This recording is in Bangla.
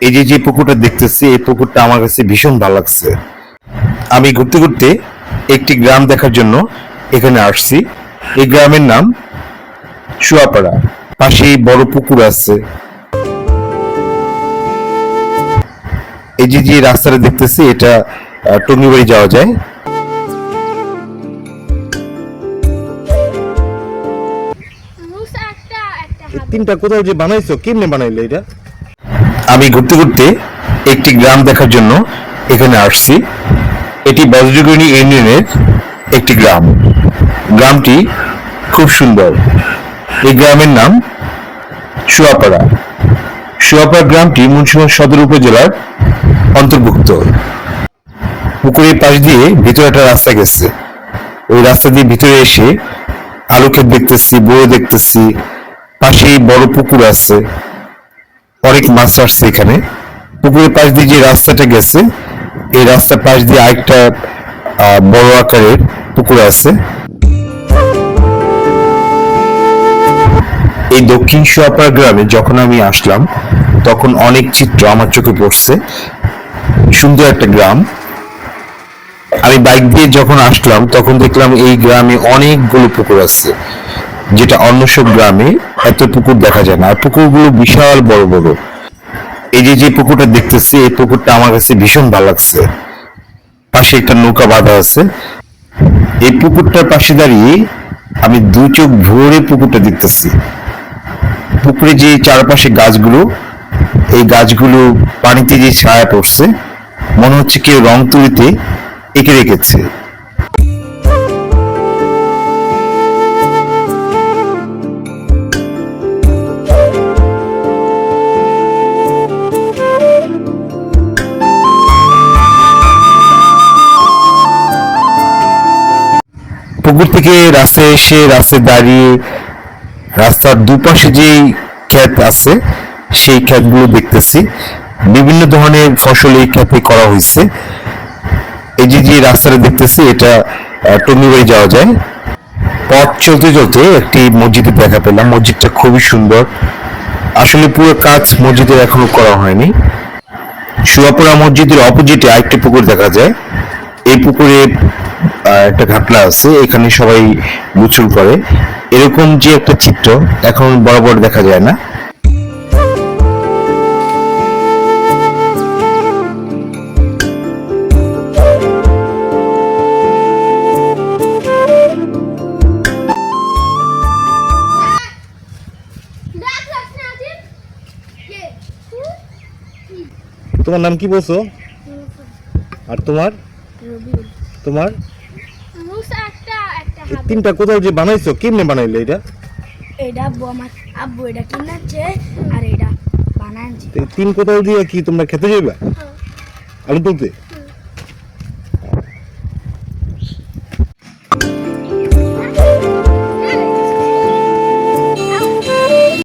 এই যে যে পুকুরটা দেখতেছি, এই পুকুরটা আমার কাছে ভীষণ ভালো লাগছে। আমি ঘুরতে ঘুরতে একটি গ্রাম দেখার জন্য এখানে আসছি। এই গ্রামের নাম শুয়াপাড়া। পাশেই বড় পুকুর আছে। এই যে যে রাস্তাটা দেখতেছি, এটা টঙ্গিবাড়ি যাওয়া যায়। তিনটা কোথাও যে বানাইছো, কেমনে বানাইলে এটা? আমি ঘুরতে ঘুরতে একটি গ্রাম দেখার জন্য এখানে আসছি। এটি বজ্রগণী ইউনিয়নের একটি গ্রাম। গ্রামটি খুব সুন্দর। এই গ্রামের নাম শুয়াপাড়া। শুয়াপাড়া গ্রামটি মুন্সিগঞ্জ সদর উপজেলার অন্তর্ভুক্ত। পুকুরের পাশ দিয়ে ভিতরে একটা রাস্তা গেছে। ওই রাস্তা দিয়ে ভিতরে এসে আলু ক্ষেত দেখতেছি, বড় দেখতেছি। পাশেই বড় পুকুর আছে, অনেক মাছ আসছে এখানে। পুকুরের পাশ দিয়ে যে রাস্তাটা গেছে, এই রাস্তার পাশ দিয়ে আরেকটা বড় আকারের পুকুর আছে। এই দক্ষিণ শুয়াপাড়া গ্রামে যখন আমি আসলাম, তখন অনেক চিত্র আমার চোখে পড়ছে। সুন্দর একটা গ্রাম। আমি বাইক দিয়ে যখন আসলাম, তখন দেখলাম এই গ্রামে অনেকগুলো পুকুর আছে, যেটা অন্য সব গ্রামে এত পুকুর দেখা যায় না। আর পুকুরগুলো বিশাল বড় বড়। এই যে যে পুকুরটা দেখতেছি, এই পুকুরটা আমার কাছে ভীষণ ভালো লাগছে। পাশে একটা নৌকা বাঁধা আছে। এই পুকুরটার পাশে দাঁড়িয়ে আমি দু চোখ ভরে পুকুরটা দেখতেছি। পুকুরে যে চারপাশে গাছগুলো, এই গাছগুলো পানিতে যে ছায়া পড়ছে, মনে হচ্ছে কেউ রং তুলিতে এঁকে রেখেছে। পুকুর থেকে রাস্তায় এসে রাস্তায় দাঁড়িয়ে রাস্তার দুপাশে যেই ক্ষেত আছে, সেই ক্ষেতগুলো দেখতেছি। বিভিন্ন ধরনের ফসল এই ক্ষেতে করা হয়েছে। এই যে যে রাস্তাটা দেখতেছি, এটা টঙ্গিবাড়ি যাওয়া যায়। পথ চলতে চলতে একটি মসজিদের দেখা পেলাম। মসজিদটা খুবই সুন্দর। আসলে পুরো কাজ মসজিদের এখনো করা হয়নি। শুয়াপাড়া মসজিদের অপোজিটে আরেকটি পুকুর দেখা যায়। এই পুকুরে একটা ঘাটলা আছে, এখানে সবাই গোসল করে। এরকম যে একটা চিত্র এখন বরাবর দেখা যায় না। তোমার নাম কি বলছো? আর তোমার? তোমার তিনটা কোথাও যে বানাইছো, কেমনে বানাইলে এটা? এটা আমার আব্বু এটা কিনেছে আর এটা বানাইছে। তিন কোথাও দিয়ে কি তোমরা খেতে যাইবা? আলু তুলতে?